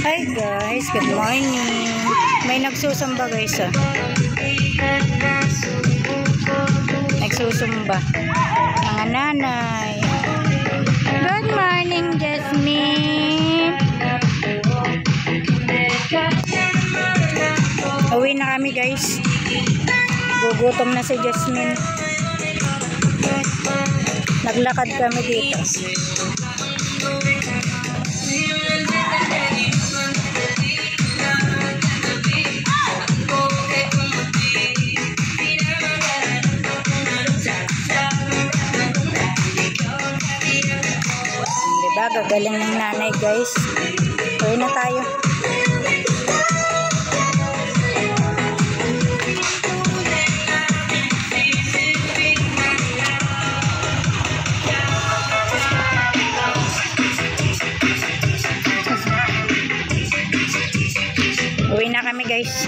Hi guys, good morning. May nagsusumba guys Nagsusumba. Mga nanay. Good morning, Jasmine. Uwi na kami guys. Gugutom na si Jasmine. Naglakad kami dito. Diba? Gagaling ng nanay guys. Uwi na tayo. Uwi na kami guys.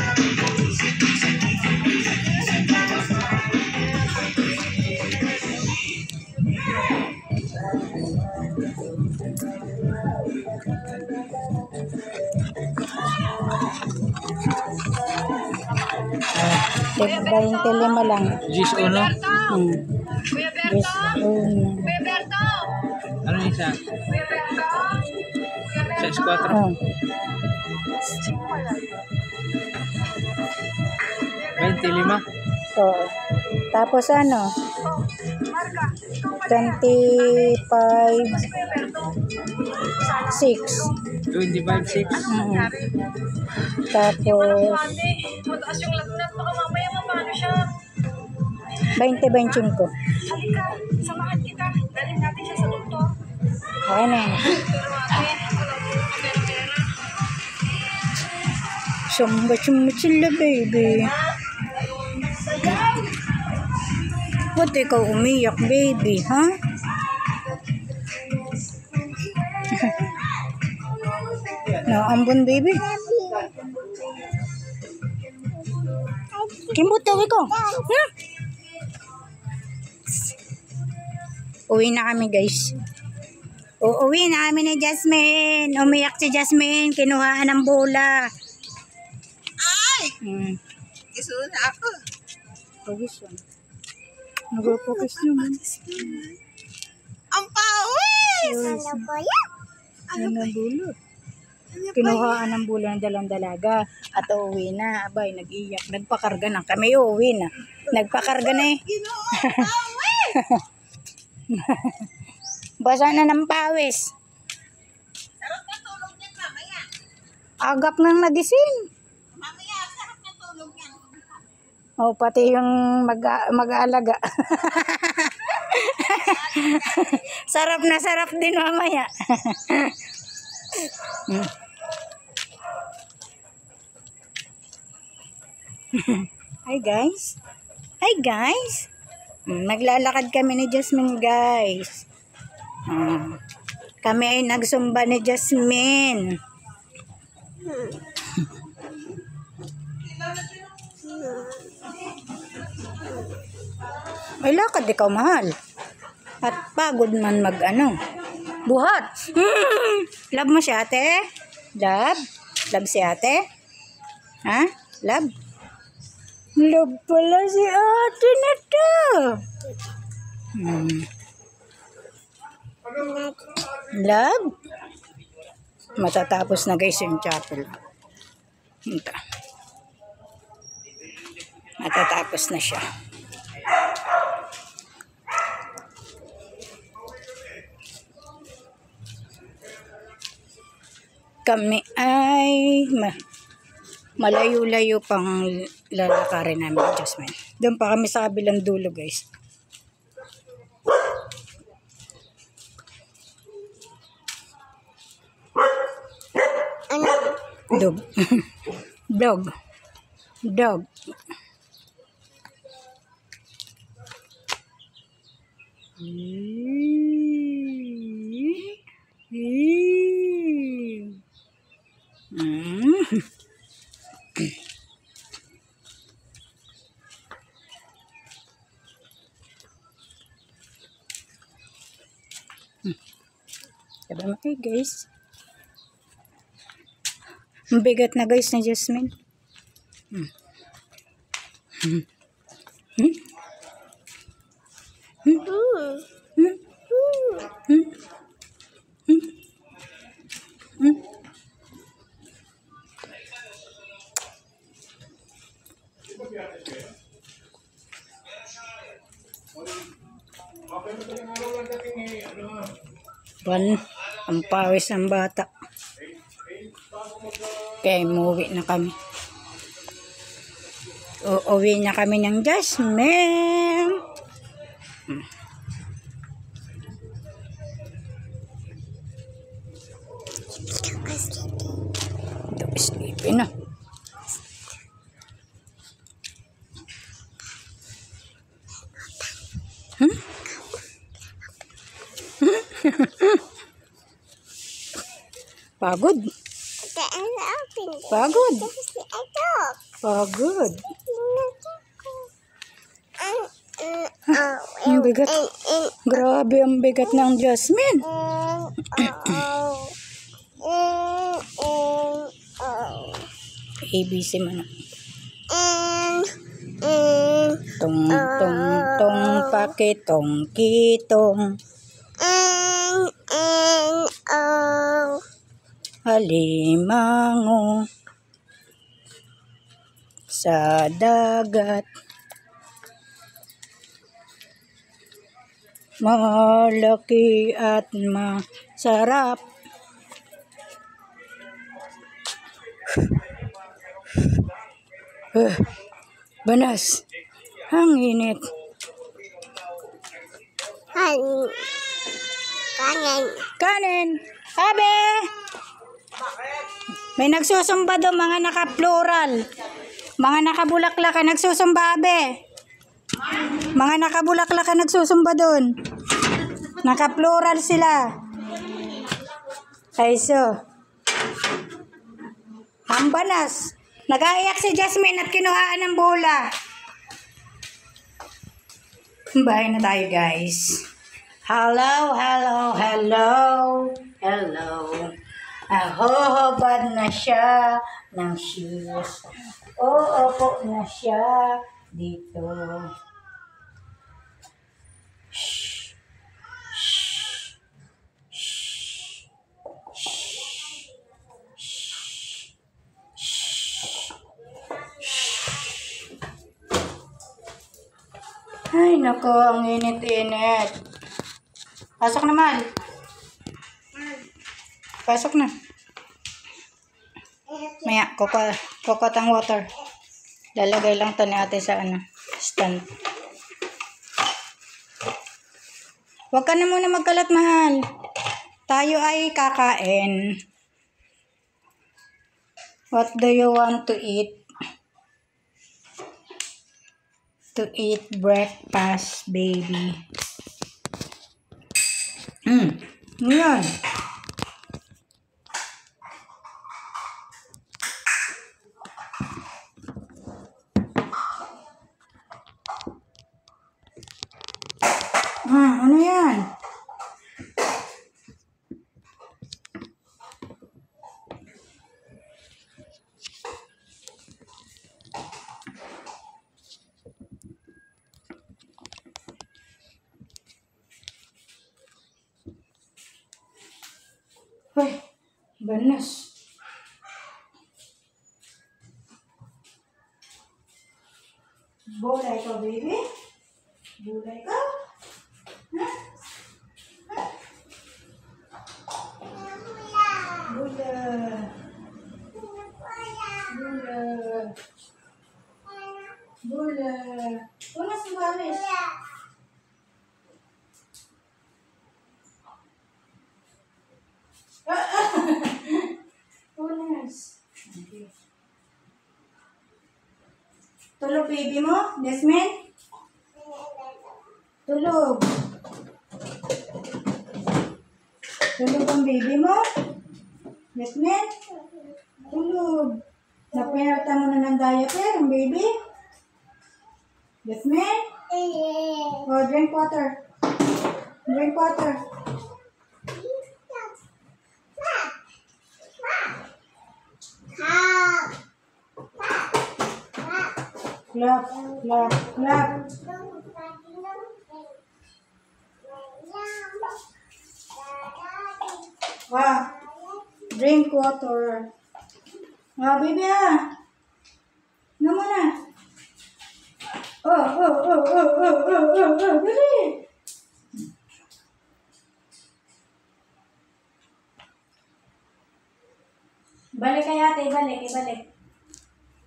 Diba yung telema lang? Gis uno? Gis uno. Ano isa? 6-4? Oh. 25? Oo. Tapos ano? 25 6. 25-6? Tapos 20-25. Halika, samahan kita. Dalhin natin siya sa doktor. Ayan na. Sumba sila baby. Ba't ikaw umiyak baby, ha? Naambon baby. Kimot daw ikaw. Uwi na kami guys. Uuwi na kami ni Jasmine. Umiyak si Jasmine. Kinuhaan ng bola. Ay! Isuon na ako. Pagis yun. Nag-focus naman. Ang pawis! Ano ba yan? Ano ng bulo? Kinuhaan ng bulo ng dalang dalaga. At uuwi na. Abay, nag-iyak. Nagpakarga na. Kami uuwi na. Nagpakarga na eh. Ginoong pawis! Basa na ng pawis. Sarap na tulog niyan mamaya. Agap nang nagising. Mamaya, sarap na tulog niyan. Oh, pati yung mag-aalaga. Sarap na sarap din mamaya. Hi guys. Hi guys. Naglalakad kami ni Jasmine guys. Kami ay nagsumba ni Jasmine. Ay lakad ikaw mahal. At pagod man buhat. Love mo si ate? Love? Love si ate? Ha? Love? Love pala si ate na to. Love? Matatapos na guys yung chapel. Ito. Matatapos na siya. Kami ay malayo-layo pang lalakarin namin, Jasmine. Doon pa kami sa kabilang dulo, guys. Dog. Dog. Dog. Sabi mo, hey guys. Ang bigat na guys na Jasmine. Hmm. Hmm. Hmm. Hmm. Hmm. Hmm. Hmm. Hmm. Ang pawis ng bata. Kaya umuwi na kami. Uuwi na kami ng Jasmine. Ito, sleepy na. Pagod. Pagod. Pagod. Ang bigat. Grabe ang bigat ng Jasmine. ABC mo na. Tong tong tong pakitong kitong. Halimango sa dagat. Malaki at masarap. Banas. Ang init. Kanin. Abe. May nagsusumba doon, mga naka-plural. Mga nakabulaklak ka nagsusumba, abe. Mga nakabulaklak ka nagsusumba doon. Naka-plural sila. Ay so. Ang banas. Nag-aiyak si Jasmine at kinuhaan ng bola. Bahay na tayo, guys. Hello, hello, hello, hello. Ahohobad na siya ng shoes. Opo na siya dito. Shh. Shh. Shh. Ay, nako, ang init-init. Pasok naman. Pasok na. Maya, kukot ang water. Lalagay lang to ni ate sa stand. Huwag ka na muna magkalat, mahal. Tayo ay kakain. What do you want to eat? To eat breakfast, baby. Ngayon. Ano yan? Uy, banas. Bulay ka, baby? Bulay ka? Ha? Ha? Bula. Bula. Bula. Unas mo bamis? Unas. Okay. Tulog baby mo, Jasmine? Tulog. Tulog ang baby mo? Jasmine? Tulog. Napinarta mo na ng diaper ang baby? Jasmine? Oh, drink water. Drink water. Clap, clap, clap. Wow. Drink water. Wow, baby ah. Naman na. Dali. Balik kay ate, balik.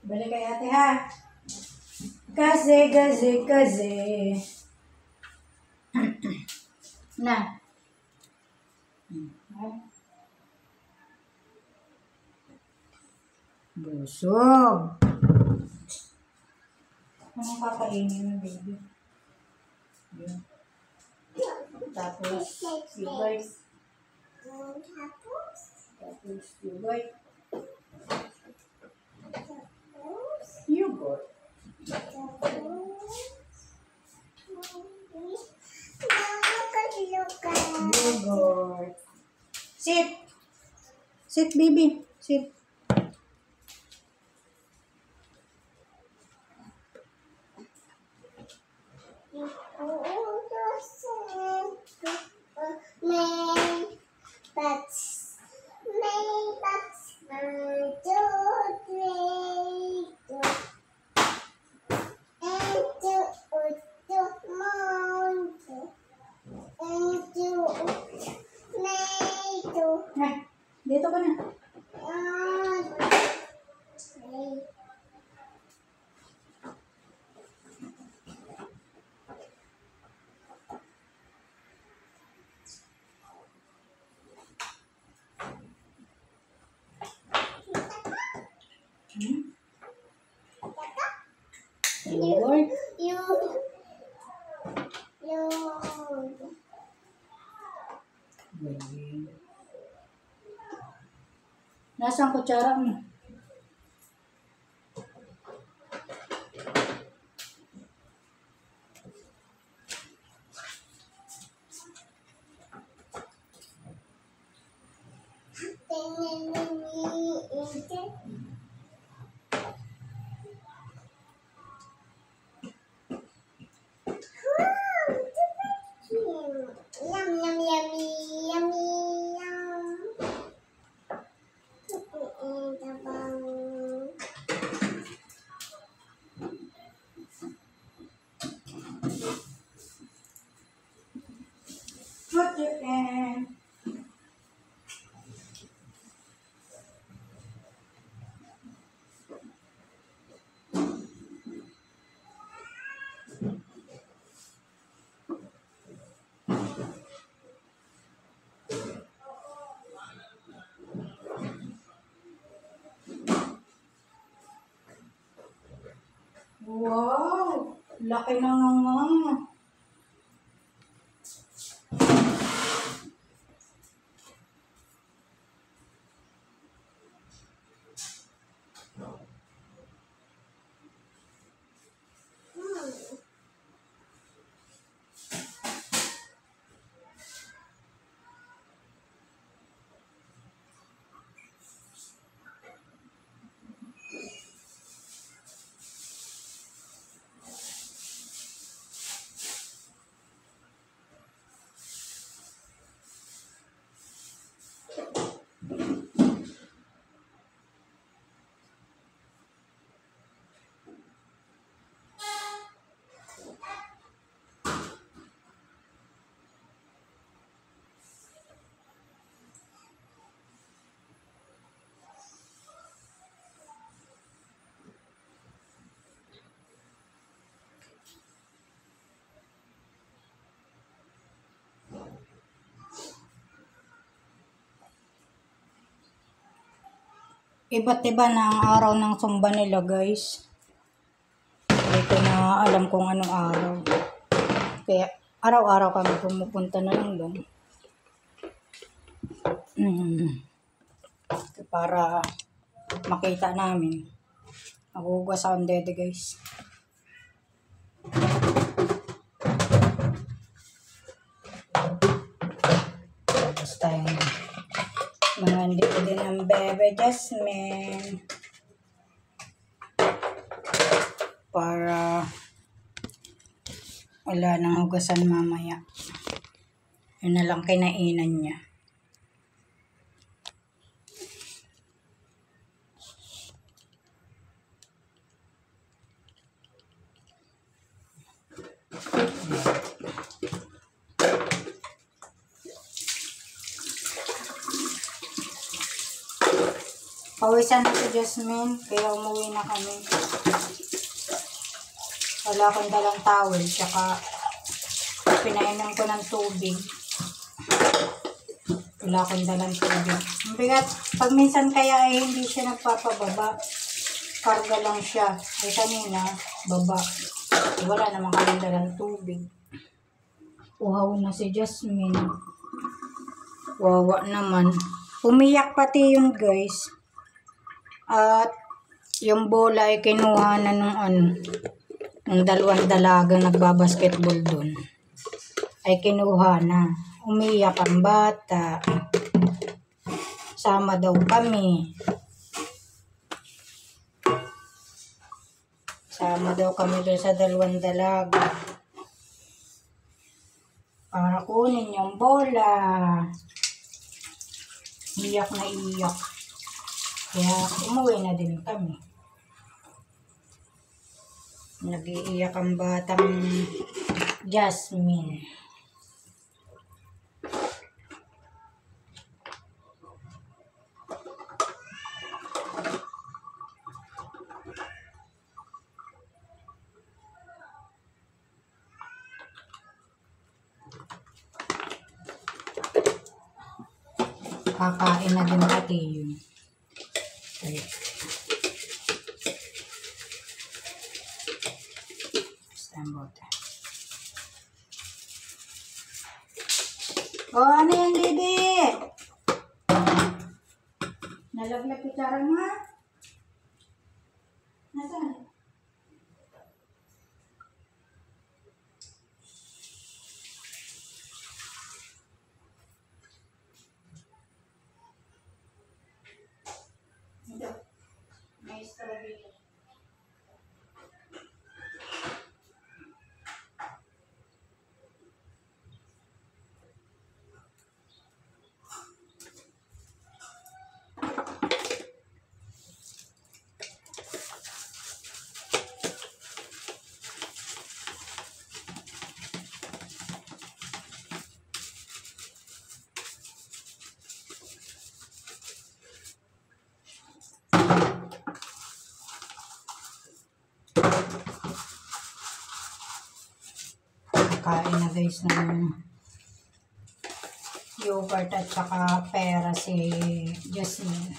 Balik kay ate ha. Kasi. Na. Busog. Anong kakainin mo, baby? Yan. Tapos, yogurt. Yogurt. Yogurt. Sit. Sit, baby. Sit. Nah, dito ka na. Yogurt. Nasaan kutsara mo? Put your hand. Wow! Laki na nga. Iba't iba na ang araw ng sumba nila, guys. Hindi ko na alam kung anong araw. Kaya araw-araw kami pumupunta na lang doon. Para makita namin. Nagugas ang dede, guys. Tapos tayong mga dito din ang Bebe Jasmine. para wala nang hugasan mamaya. Yun na lang kinainan niya. Pawisan na si Jasmine, kaya umuwi na kami. Wala akong dalang towel, tsaka pinainom ko ng tubig. Wala akong dalang tubig. Ang bigat, pag minsan kaya ay hindi siya nagpapababa. Karga lang siya. Ay kanina, baba. Wala naman kami dalang tubig. Uhaw na si Jasmine. Wawa naman. Umiyak pati yun, guys. At yung bola ay kinuha na ng dalawang dalaga nagbabasketball dun. Ay kinuha na. Umiyak ang bata. Sama daw kami. Sama daw kami dun sa dalawang dalaga. Para kunin yung bola. Iyak na iyak. Kaya umuwi na din kami. Nag-iiyak ang batang Jasmine. Kakain na din pati yun. Okay. Basta oh, ano yan, baby? Nalaglag kutsara mo, ha? Nasaan? Ito. May strawberry. Kain na guys ng yogurt at saka pera si Jasmine.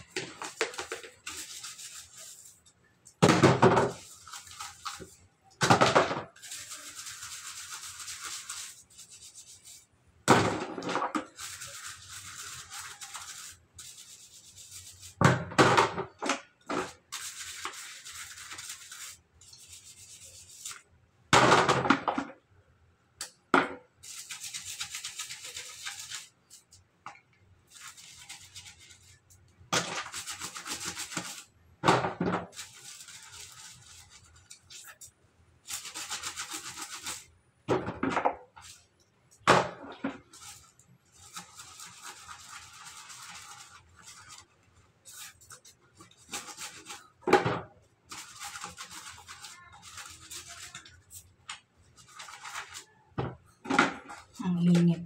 Ang init.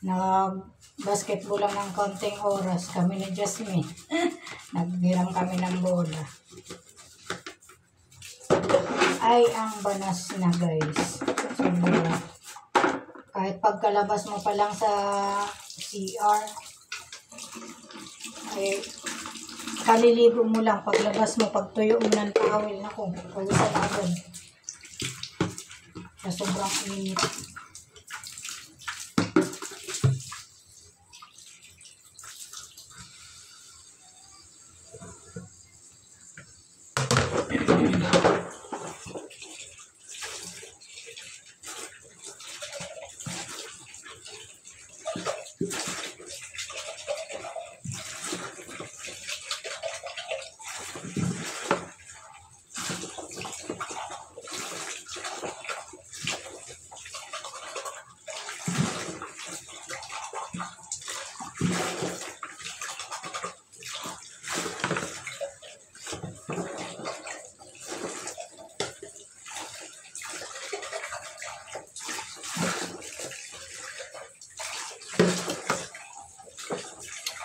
Nag-basketball lang ng konting oras kami ni Jasmine. Nagbirang kami ng bola. Ay, ang banas na guys. Sobra. Kahit pagkalabas mo pa lang sa CR, ay kaliligo mo lang. Paglabas mo, pagtuyo mo ng towel, naku, pawisan agad. Sa sobrang init.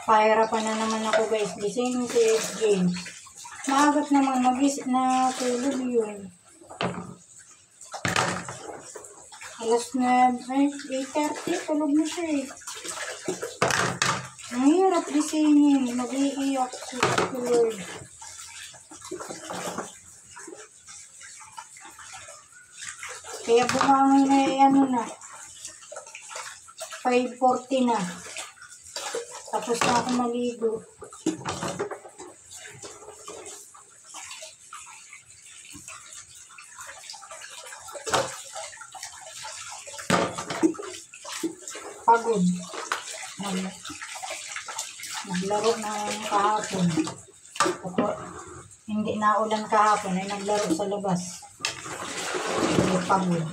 Pahirapan na naman ako guys. Gising si James. Maagat naman mag-isip na tulog yun. Alas na, ay, 8:30, tulog na siya eh. Ang hirap gisingin. Mag-iiyak si Lord. Kaya bumangon na ano na. 5:40 na. Tapos na ako maligo. Pagod. Naglaro ng kahapon. Hindi na ulan kahapon ay naglaro sa labas. Hindi pagod.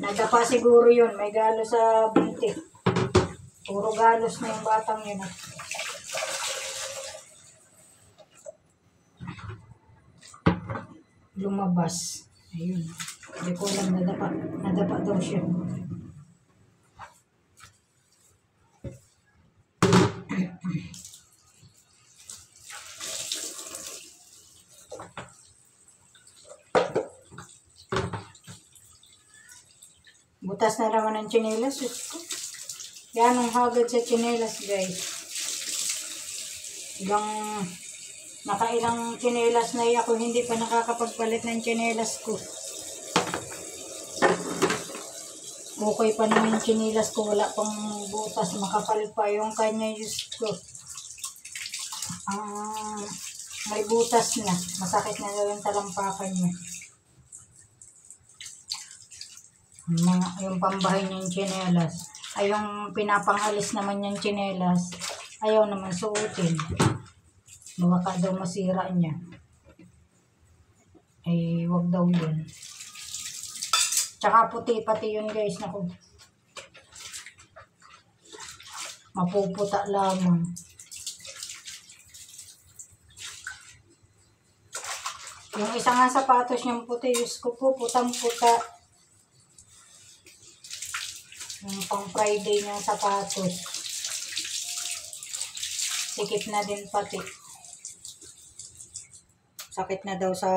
Nadapa siguro yun. May galo sa binti. Puro galos na yung batang yun. Lumabas. Ayun. Hindi ko alam nadapa. Nadapa daw siya. Butas na naman ang tsinelas. Yan ang hagad sa tsinelas, guys. Nakailang tsinelas na ako, hindi pa nakakapagpalit ng tsinelas ko. Okay pa naman yung tsinelas ko, wala pang butas, makapal pa yung kanya, Diyos ko. May butas na, masakit na daw yung talampakan niya. Yung pambahay niyang tsinelas. Ay yung pinapangalis naman niyang tsinelas, ayaw naman suotin. Baka daw masira niya. Ay, wag daw yun. Tsaka puti pati yun guys. Naku. Mapuputa lamang. Yung isa nga sapatos niyang puti, Diyos ko po, putang-puta. Yung pang Friday niyang sapatos. Sikip na din pati. Sakit na daw sa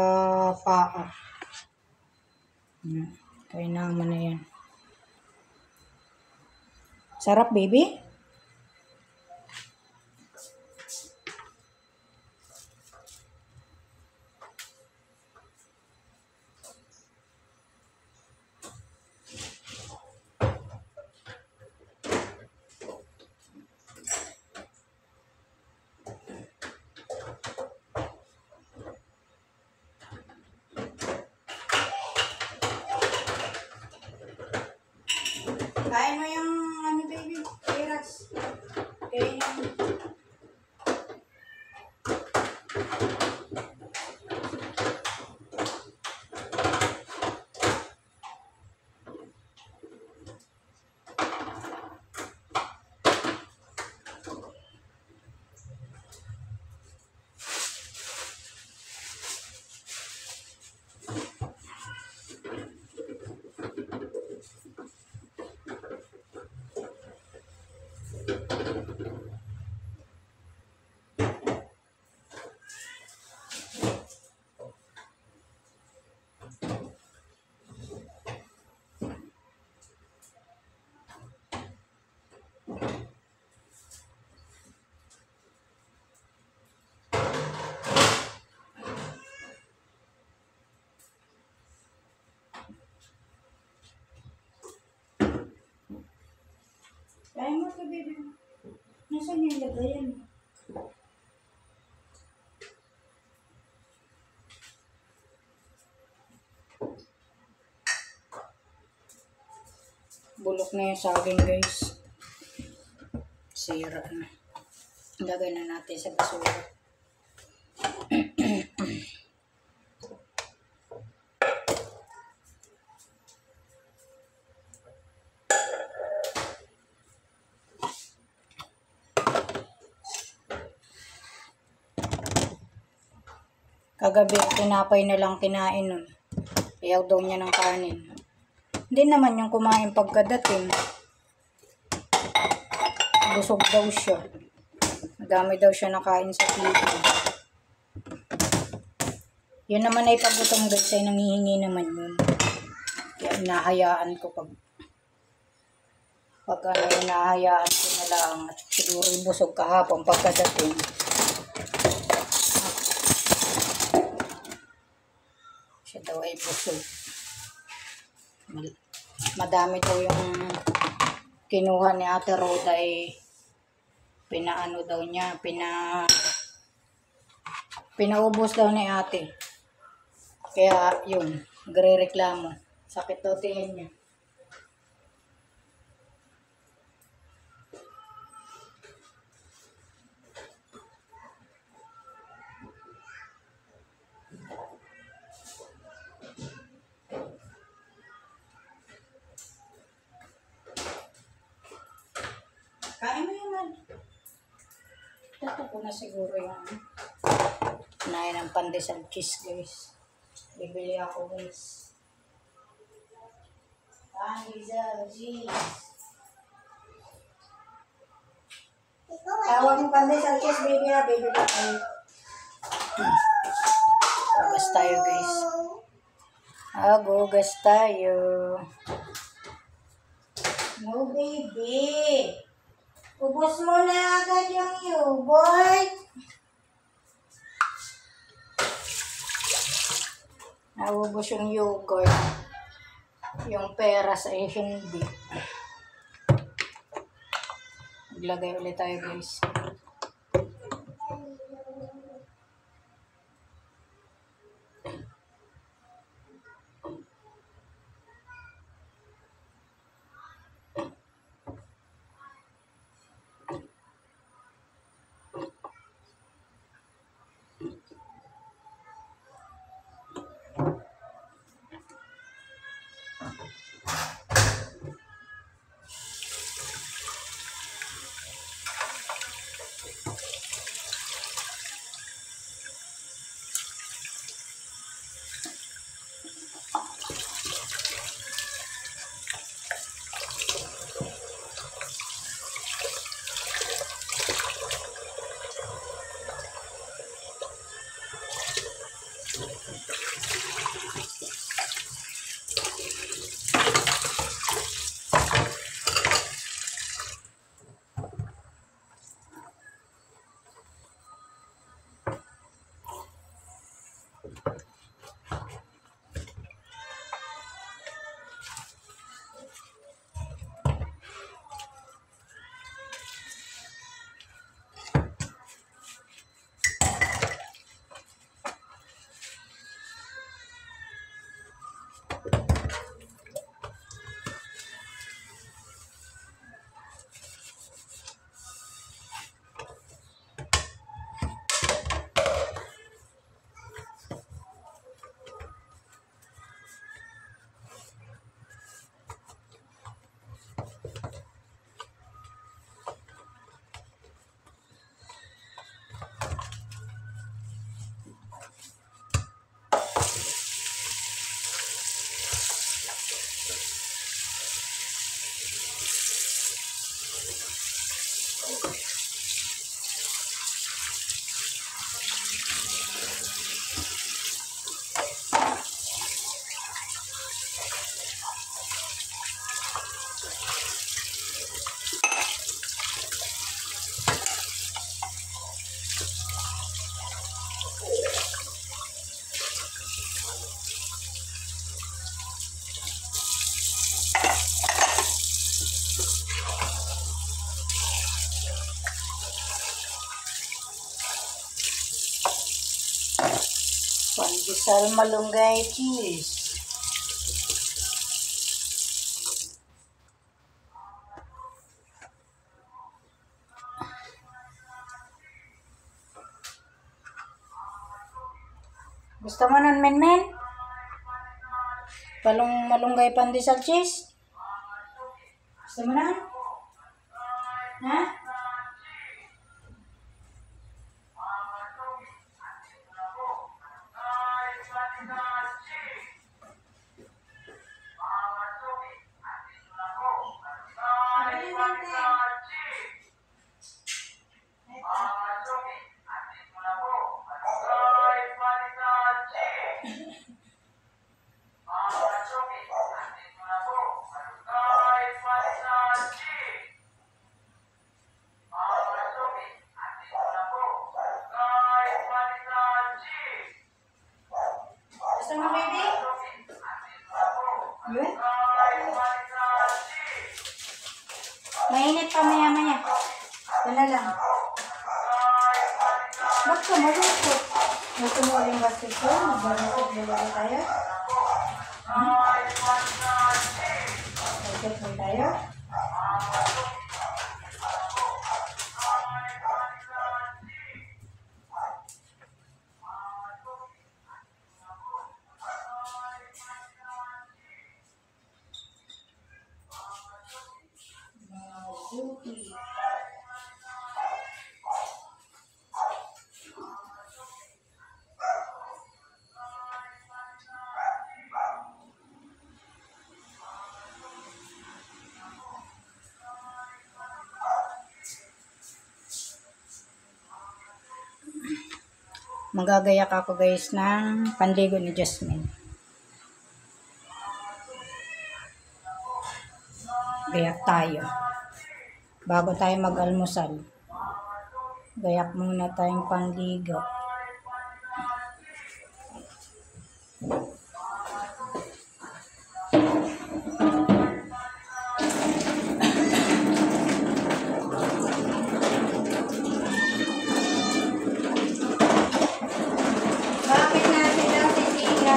paa. Kaya naman na yan. Sarap, baby? Kain mo yung ano baby, peras. Kain yung... Kain mo ito, baby. Nasaan yung lagayan? Bulok na yung saging, guys. Sira na. Lagay na natin sa basura. Kagabi, tinapay na lang kinain nun. Ayaw daw niya ng kanin. Hindi naman yung kumain pagkadating. busog daw siya. Madami daw siya nakain sa TV. Yun naman ay paggutom guys ay nangihingi naman yun. Kaya inahayaan ko pag inahayaan ko na lang. At siguro busog kahapon pagkadating. Siya daw ay busog. Madami daw yung kinuha ni Ate Rhoda ay pinaano daw niya, pinaubos daw ni ate. Kaya yun, nagre-reklamo. Sakit daw tingin niya. Kain mo yun. Ito ko na siguro yung kunain ng pandesal cheese guys. Bibili ako guys. Pandesal cheese. Tawag mo pandesal cheese baby ha. Bibili ako. Agugas tayo guys. Agugas tayo. No baby. Ubus mo na agad yung yogurt. Naubos yung yogurt. Yung peras ay hindi. Maglagay ulit tayo guys. Pandesal malunggay cheese. Gusto mo nun, men? Malunggay pandesal cheese? Gusto mo nun? Ha? pamaya-maya. Ito na lang. Ba't ka malungkot? Gusto mo uling basketball? Magbabasketball tayo? Basketball tayo? Magagayak ako guys ng panligo ni Jasmine. Gayak tayo. Bago tayo mag-almusal. Gayak muna tayong panligo. Bakit natin ang sisiga?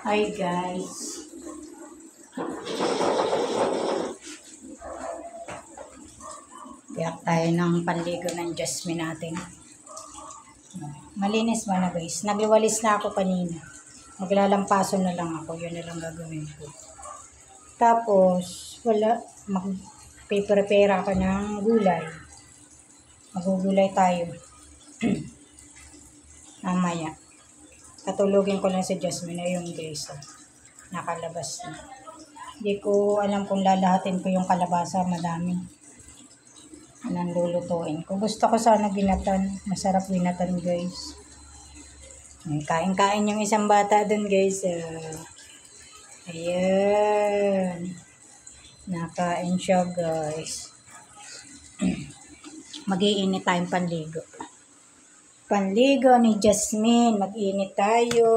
Hi guys. Tiyak tayo ng panligo ng Jasmine natin. Malinis man na guys. Nagliwalis na ako kanina. Maglalampaso na lang ako. Yun na lang gagawin ko. Tapos, mag-prepare ako ng gulay. Magugulay tayo. Mamaya. Katulugin ko lang si Jasmine na yung guys. Nakalabas na. Hindi ko alam kung lalahatin ko yung kalabasa. Madami. Anong lulutuin ko. Gusto ko sana binatan. Masarap binatan, guys. Kain-kain yung isang bata dun, guys. Ayan. Nakain siya, guys. Mag-iinit tayong panligo. Panligo ni Jasmine. Mag-init tayo.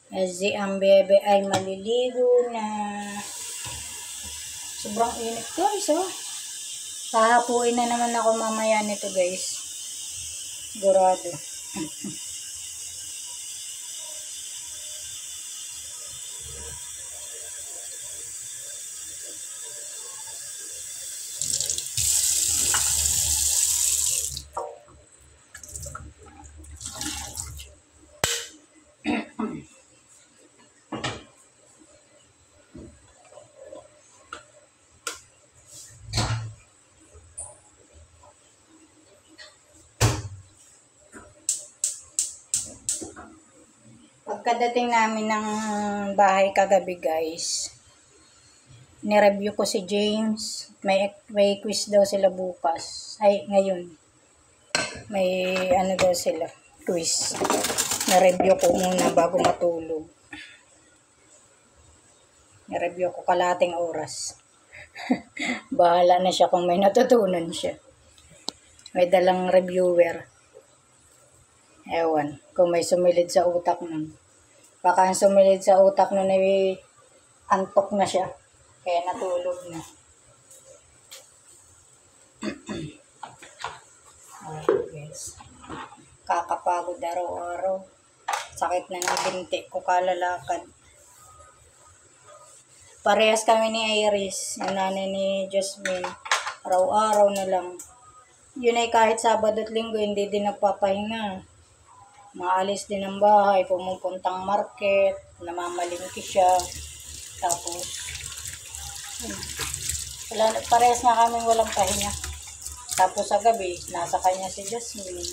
Kasi ang bebe ay maliligo na. Sobrang init, guys, oh. Hahapuin na naman ako mamaya nito, guys. Sigurado. Pagkadating namin ng bahay kagabi, guys, nireview ko si James. May quiz daw sila bukas. Ay, ngayon. May ano daw sila, quiz. Na-review ko muna bago matulog. Na-review ko kalating oras. Bahala na siya kung may natutunan siya. May dalang reviewer. Ewan, kung may sumilid sa utak nun. Baka ang sumilid sa utak nun ay antok na siya. Kaya natulog na. Ay, guys. Kakapagod araw-araw. Sakit na ng binti ko kalalakad. Parehas kami ni Iris, yung nanay ni Jasmine. Araw-araw na lang. Yun ay kahit Sabado at Linggo, hindi din napapahinga. Maalis din ng bahay, pumupuntang market, namamalingki siya. Tapos, parehas na kaming walang pahinga. Tapos sa gabi, nasa kanya si Jasmine.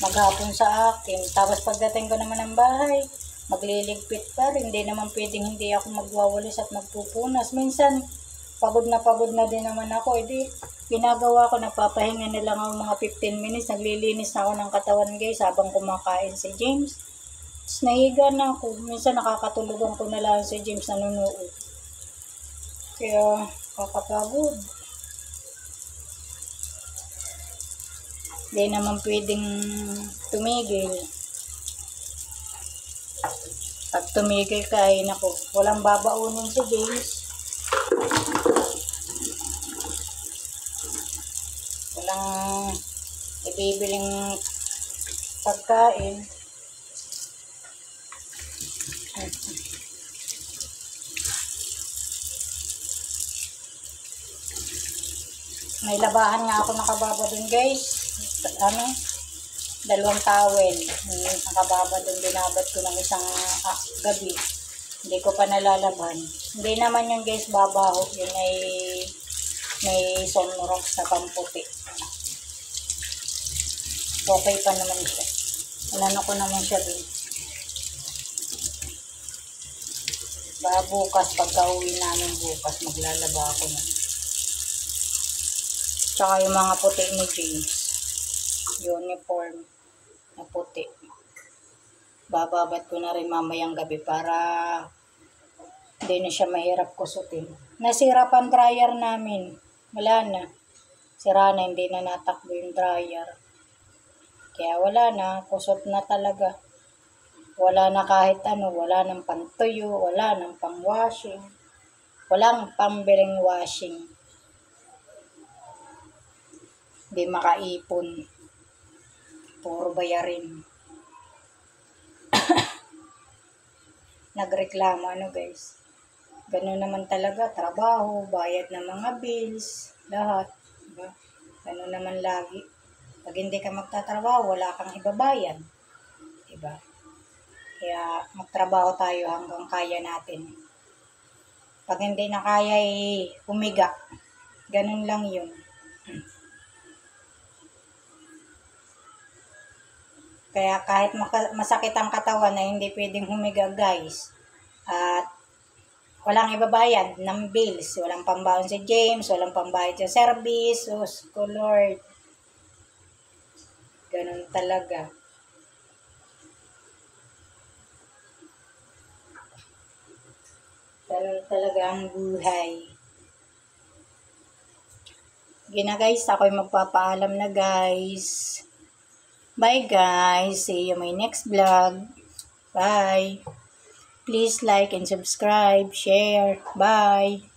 Maghapon sa akin. Tapos pagdating ko naman ng bahay, magliligpit pa rin. Hindi naman pwedeng hindi ako magwawalis at magpupunas. Minsan, pagod na din naman ako. Ginagawa ko, napapahinga na lang ako mga 15 minutes. Naglilinis na ako ng katawan, guys, habang kumakain si James. Tapos nahiga na ako. Minsan nakakatulugan ko na lang si James nanunood. Kaya, kakapagod. Hindi naman pwedeng tumigil. Pag tumigil ka, ay naku, walang babaunin si James. Walang ibibiling pagkain. May labahan nga ako nakababa dun, guys. Dalawang towel. Nakababa dun, binabad ko ng isang gabi. Hindi ko pa nalalabhan. Hindi naman yun, guys, babaho. Yun ay may sunrox na pamputi. Okay pa naman siya. Inano ko naman siya dun. Bukas, pagka uwi namin bukas, maglalaba ako na. Tsaka yung mga puti ni James. Uniform na puti. Bababat ko na rin mamayang gabi para hindi na siya mahirap kusutin. Nasira pa ang dryer namin. Wala na. Sira na, hindi na natakbo yung dryer. Kaya wala na, kusot na talaga. Wala na kahit ano, wala nang pantuyo, wala nang pang-washing. Walang pambiling washing. Hindi makaipon. Puro bayarin. Nagreklamo, guys. Ganun naman talaga, trabaho, bayad ng mga bills, lahat. Diba? Ganun naman lagi. Pag hindi ka magtatrabaho, wala kang ibabayad. Diba? Kaya magtrabaho tayo hanggang kaya natin. Pag hindi na kaya, humiga. Ganun lang yun. Kaya kahit masakit ang katawan na hindi pwedeng humiga, guys, at Walang ibabayad ng bills. Walang pambaon si James. Walang pambayad sa service. Sus ko Lord. Ganun talaga. Ganun talaga ang buhay. Gina guys, ako'y magpapaalam na guys. Bye guys. See you my next vlog. Bye. Please like and subscribe, share. Bye.